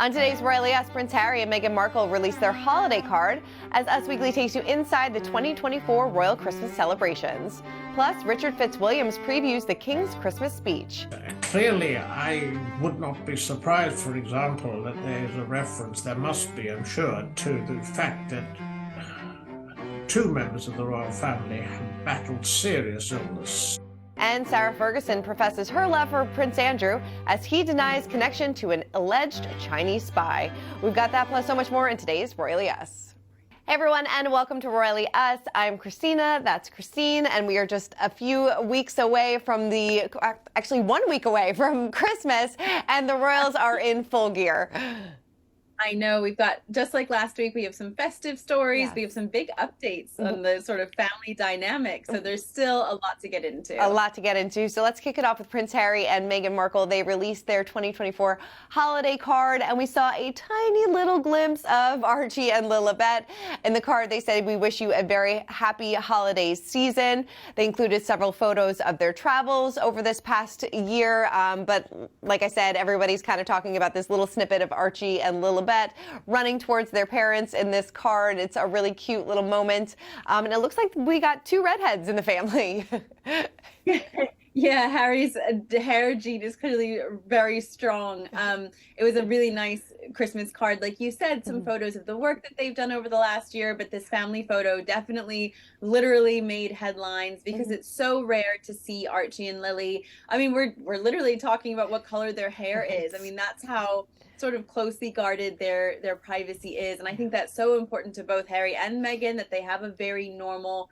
On today's Royal Yes, Prince Harry and Meghan Markle released their holiday card as Us Weekly takes you inside the 2024 Royal Christmas celebrations. Plus, Richard Fitzwilliams previews the King's Christmas speech. Clearly, I would not be surprised, for example, that there is a reference, there must be, I'm sure, to the fact that two members of the royal family have battled serious illness. And Sarah Ferguson professes her love for Prince Andrew as he denies connection to an alleged Chinese spy. We've got that plus so much more in today's Royally Us. Hey everyone, and welcome to Royally Us. I'm Christina, that's Christine, and we are just a few weeks away from actually 1 week away from Christmas, and the royals are in full gear. I know, we've got, just like last week, we have some festive stories, Yes. we have some big updates on the sort of family dynamic, so there's still a lot to get into. A lot to get into. So let's kick it off with Prince Harry and Meghan Markle. They released their 2024 holiday card, and we saw a tiny little glimpse of Archie and Lilibet. In the card, they said, "We wish you a very happy holiday season." They included several photos of their travels over this past year, but like I said, everybody's kind of talking about this little snippet of Archie and Lilibet running towards their parents in this card. It's a really cute little moment. And it looks like we got two redheads in the family. Yeah, Harry's hair gene is clearly very strong. It was a really nice Christmas card. Like you said, some photos of the work that they've done over the last year, but this family photo definitely literally made headlines because it's so rare to see Archie and Lily. I mean, we're literally talking about what color their hair is. I mean, that's how sort of closely guarded their privacy is. And I think that's so important to both Harry and Meghan, that they have a very normal,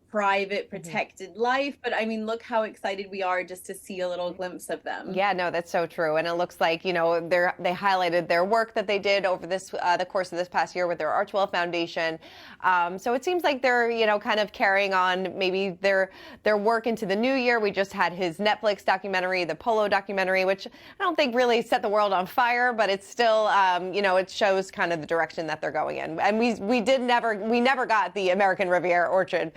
private, protected life. But I mean, look how excited we are just to see a little glimpse of them. Yeah, no, that's so true. And it looks like, you know, they highlighted their work that they did over this the course of this past year with their Archwell Foundation. So it seems like they're, you know, kind of carrying on maybe their work into the new year. We just had his Netflix documentary, the Polo documentary, which I don't think really set the world on fire, but it's still, you know, it shows kind of the direction that they're going in. And we never got the American Riviera Orchard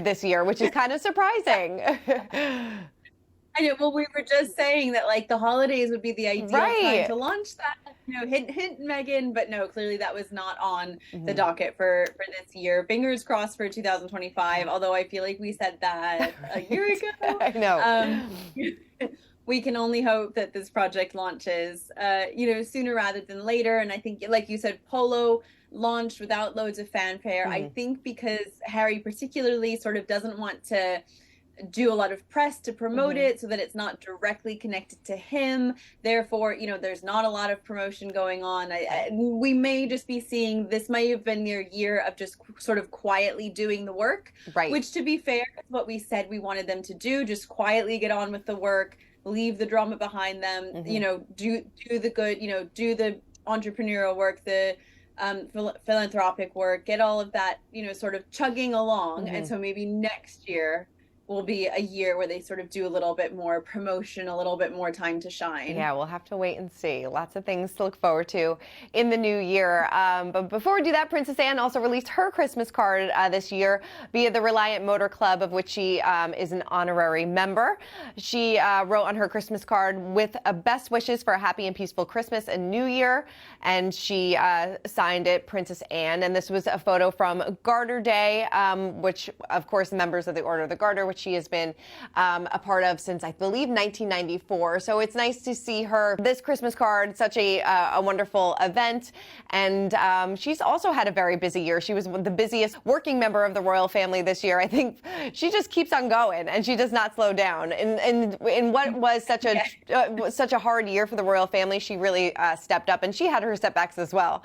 this year, which is kind of surprising. I know. Well, we were just saying that like the holidays would be the ideal time to launch that. You know, hint, Meghan, but no, clearly that was not on the docket for this year. Fingers crossed for 2025. Although I feel like we said that a year ago. I know. We can only hope that this project launches, you know, sooner rather than later. And I think, like you said, Polo launched without loads of fanfare. I think because Harry particularly sort of doesn't want to do a lot of press to promote it so that it's not directly connected to him. Therefore, you know, there's not a lot of promotion going on. We may just be seeing, this might have been their year of just sort of quietly doing the work, which, to be fair, is what we said we wanted them to do, just quietly get on with the work, leave the drama behind them, you know, do the good, you know, do the entrepreneurial work, the philanthropic work, get all of that, you know, sort of chugging along. And so maybe next year will be a year where they sort of do a little bit more promotion, a little bit more time to shine. Yeah, we'll have to wait and see. Lots of things to look forward to in the new year. But before we do that, Princess Anne also released her Christmas card this year via the Reliant Motor Club, of which she is an honorary member. She wrote on her Christmas card with best wishes for a happy and peaceful Christmas and New Year. And she signed it Princess Anne. And this was a photo from Garter Day, which, of course, members of the Order of the Garter, which she has been a part of since, I believe, 1994. So it's nice to see her this Christmas card, such a wonderful event. And she's also had a very busy year. She was the busiest working member of the royal family this year. I think she just keeps on going and she does not slow down. And in what was such a hard year for the royal family, she really stepped up, and she had her setbacks as well.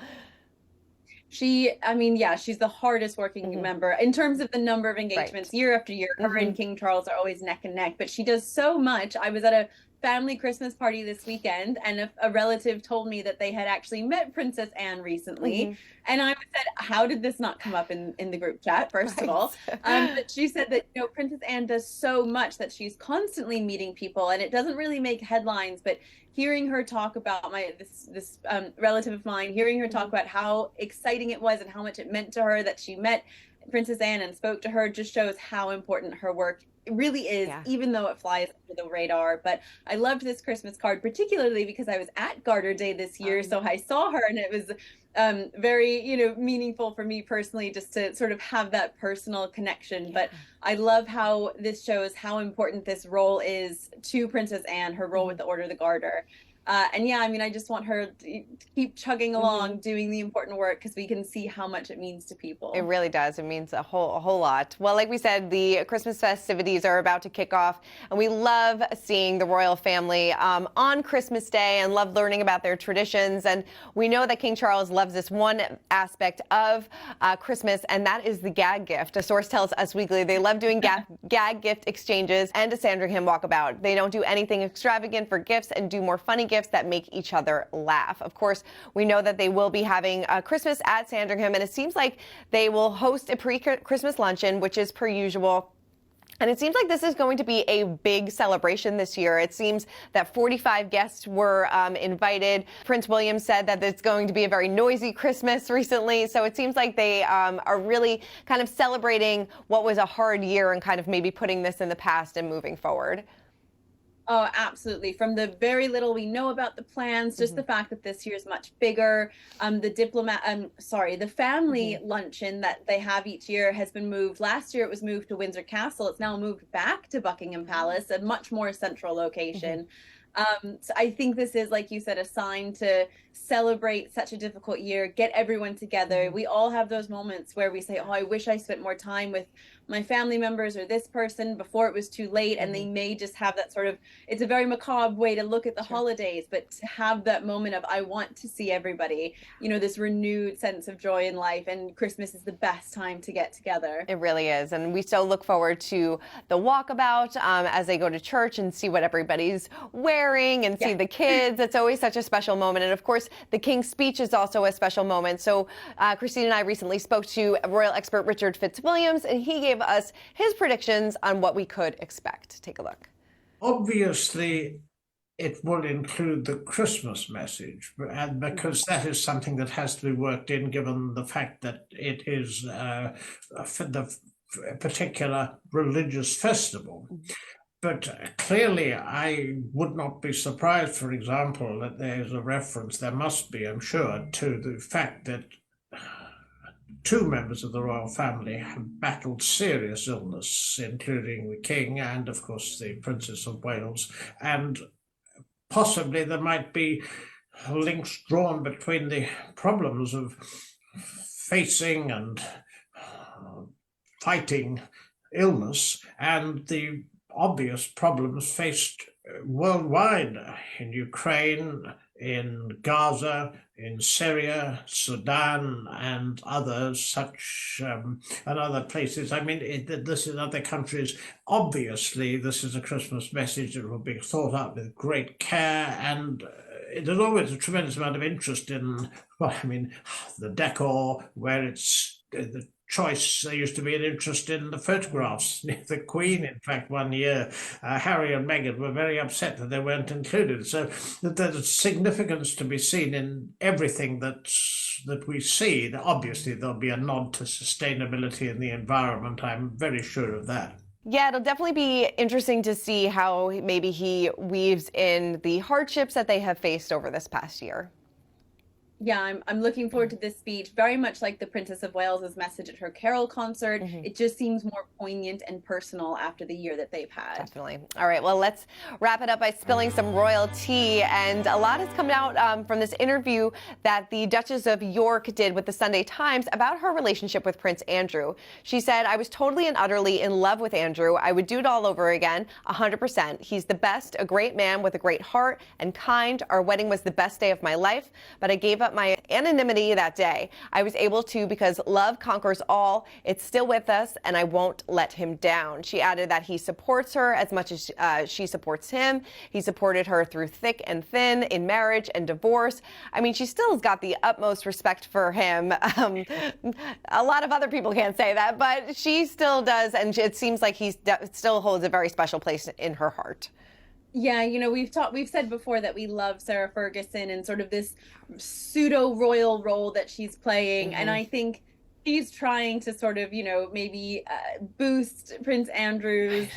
I mean, yeah, she's the hardest working member in terms of the number of engagements year after year. Her and King Charles are always neck and neck, but she does so much. I was at a family Christmas party this weekend, and a relative told me that they had actually met Princess Anne recently. And I said, how did this not come up in the group chat, first of all? But she said that, you know, Princess Anne does so much that she's constantly meeting people, and it doesn't really make headlines, but hearing her talk about this relative of mine, hearing her talk about how exciting it was and how much it meant to her that she met Princess Anne and spoke to her just shows how important her work really is, Yeah. even though it flies under the radar. But I loved this Christmas card, particularly because I was at Garter Day this year. So I saw her, and it was very, meaningful for me personally, just to sort of have that personal connection. But I love how this shows how important this role is to Princess Anne, her role with the Order of the Garter. And yeah, I mean, I just want her to keep chugging along, doing the important work, because we can see how much it means to people. It really does. It means a whole lot. Well, like we said, the Christmas festivities are about to kick off, and we love seeing the royal family on Christmas Day and love learning about their traditions. And we know that King Charles loves this one aspect of Christmas, and that is the gag gift. A source tells Us Weekly they love doing gag gift exchanges and a Sandringham walkabout. They don't do anything extravagant for gifts and do more funny gifts that make each other laugh. Of course, we know that they will be having Christmas at Sandringham, and it seems like they will host a pre-Christmas luncheon, which is per usual. And it seems like this is going to be a big celebration this year. It seems that 45 guests were invited. Prince William said that it's going to be a very noisy Christmas recently. So it seems like they are really kind of celebrating what was a hard year and kind of maybe putting this in the past and moving forward. Oh, absolutely. From the very little we know about the plans, just the fact that this year is much bigger. The family luncheon that they have each year has been moved. Last year it was moved to Windsor Castle. It's now moved back to Buckingham Palace, a much more central location. So I think this is, like you said, a sign to celebrate such a difficult year, get everyone together. We all have those moments where we say, oh, I wish I spent more time with my family members or this person before it was too late. And they may just have that sort of, it's a very macabre way to look at the holidays, but to have that moment of, I want to see everybody, this renewed sense of joy in life. And Christmas is the best time to get together. It really is. And we so look forward to the walkabout as they go to church and see what everybody's wearing and see the kids. It's always such a special moment. And of course, the King's speech is also a special moment. So Christine and I recently spoke to royal expert Richard Fitzwilliams, and he gave us his predictions on what we could expect. Take a look. Obviously, it will include the Christmas message, and because that is something that has to be worked in, given the fact that it is the particular religious festival. But clearly, I would not be surprised, for example, that there's a reference, there must be, I'm sure, to the fact that two members of the royal family have battled serious illness, including the King and, of course, the Princess of Wales. And possibly there might be links drawn between the problems of facing and fighting illness and the obvious problems faced worldwide in Ukraine, in Gaza, in Syria, Sudan, and others such and other places. I mean, this is other countries. Obviously, this is a Christmas message that will be thought out with great care, and there's always a tremendous amount of interest in, the decor, where it's the choice. There used to be an interest in the photographs. The Queen, in fact, one year, Harry and Meghan were very upset that they weren't included. So there's significance to be seen in everything that we see. Obviously, there'll be a nod to sustainability in the environment. I'm very sure of that. Yeah, it'll definitely be interesting to see how maybe he weaves in the hardships that they have faced over this past year. Yeah, I'm looking forward to this speech, very much like the Princess of Wales's message at her carol concert. It just seems more poignant and personal after the year that they've had. Definitely. All right, well, let's wrap it up by spilling some royal tea. And a lot has come out from this interview that the Duchess of York did with the Sunday Times about her relationship with Prince Andrew. She said, I was totally and utterly in love with Andrew. I would do it all over again, 100%. He's the best, a great man with a great heart and kind. Our wedding was the best day of my life, but I gave up my anonymity that day. I was able to because love conquers all. It's still with us, and I won't let him down. She added that he supports her as much as she supports him. He supported her through thick and thin, in marriage and divorce. I mean, she still has got the utmost respect for him. A lot of other people can't say that, but she still does, and it seems like he still holds a very special place in her heart. Yeah, we've said before that we love Sarah Ferguson and sort of this pseudo royal role that she's playing. And I think she's trying to sort of, maybe boost Prince Andrew's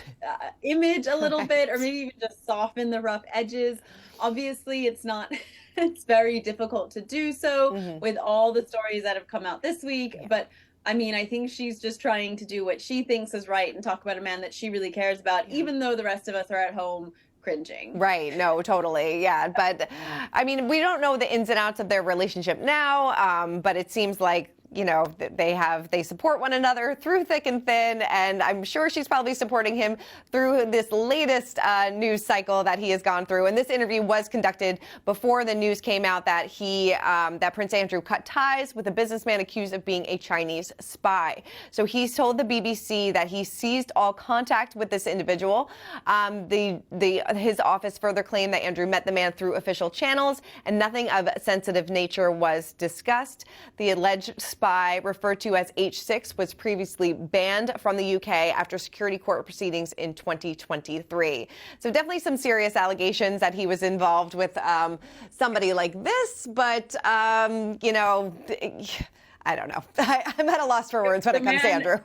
image a little bit, or maybe even just soften the rough edges. Obviously, it's not, it's very difficult to do so with all the stories that have come out this week. Yeah. But I mean, I think she's just trying to do what she thinks is right and talk about a man that she really cares about, even though the rest of us are at home cringing. Right. No, totally. Yeah. But I mean, we don't know the ins and outs of their relationship now, but it seems like, they support one another through thick and thin, and I'm sure she's probably supporting him through this latest news cycle that he has gone through. And this interview was conducted before the news came out that that Prince Andrew cut ties with a businessman accused of being a Chinese spy. So he's told the BBC that he ceased all contact with this individual. His office further claimed that Andrew met the man through official channels, and nothing of sensitive nature was discussed. The alleged spy, referred to as H6, was previously banned from the UK after security court proceedings in 2023. So definitely some serious allegations that he was involved with somebody like this, but, I don't know. I'm at a loss for words when it comes to Andrew.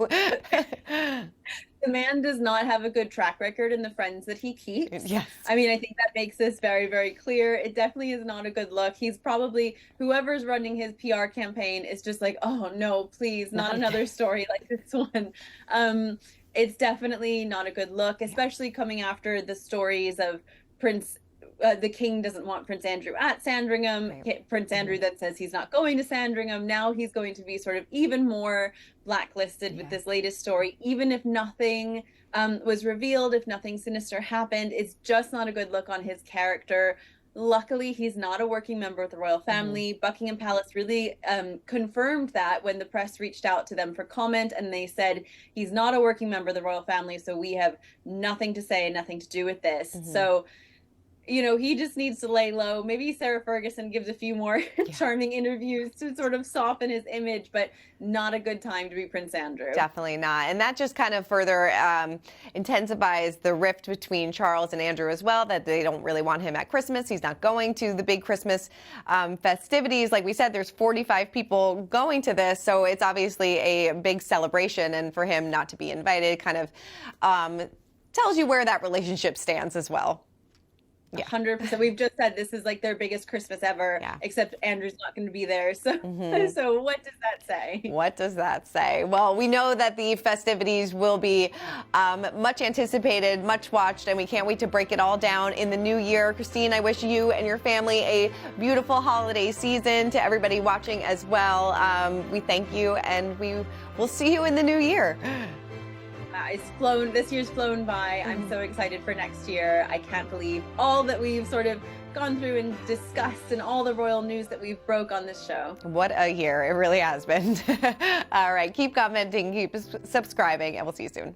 The man does not have a good track record in the friends that he keeps. Yes. I mean, I think that makes this very, very clear. It definitely is not a good look. He's probably, whoever's running his PR campaign is just like, oh no, please, not another story like this one. It's definitely not a good look, especially coming after the stories of the king doesn't want Prince Andrew at Sandringham. Right. Prince Andrew then says he's not going to Sandringham. Now he's going to be sort of even more blacklisted with this latest story. Even if nothing was revealed, if nothing sinister happened, it's just not a good look on his character. Luckily, he's not a working member of the royal family. Buckingham Palace really confirmed that when the press reached out to them for comment, and they said he's not a working member of the royal family, so we have nothing to say, nothing to do with this. So he just needs to lay low. Maybe Sarah Ferguson gives a few more charming interviews to sort of soften his image, but not a good time to be Prince Andrew. Definitely not. And that just kind of further intensifies the rift between Charles and Andrew as well, that they don't really want him at Christmas. He's not going to the big Christmas festivities. Like we said, there's 45 people going to this, so it's obviously a big celebration. And for him not to be invited kind of tells you where that relationship stands as well. 100%. We've just said this is like their biggest Christmas ever, except Andrew's not going to be there. So, so what does that say? What does that say? Well, we know that the festivities will be much anticipated, much watched, and we can't wait to break it all down in the new year. Christine, I wish you and your family a beautiful holiday season. To everybody watching as well, we thank you, and we will see you in the new year. This year's flown by. I'm so excited for next year. I can't believe all that we've sort of gone through and discussed and all the royal news that we've broke on this show. What a year. It really has been. All right. Keep commenting, keep subscribing, and we'll see you soon.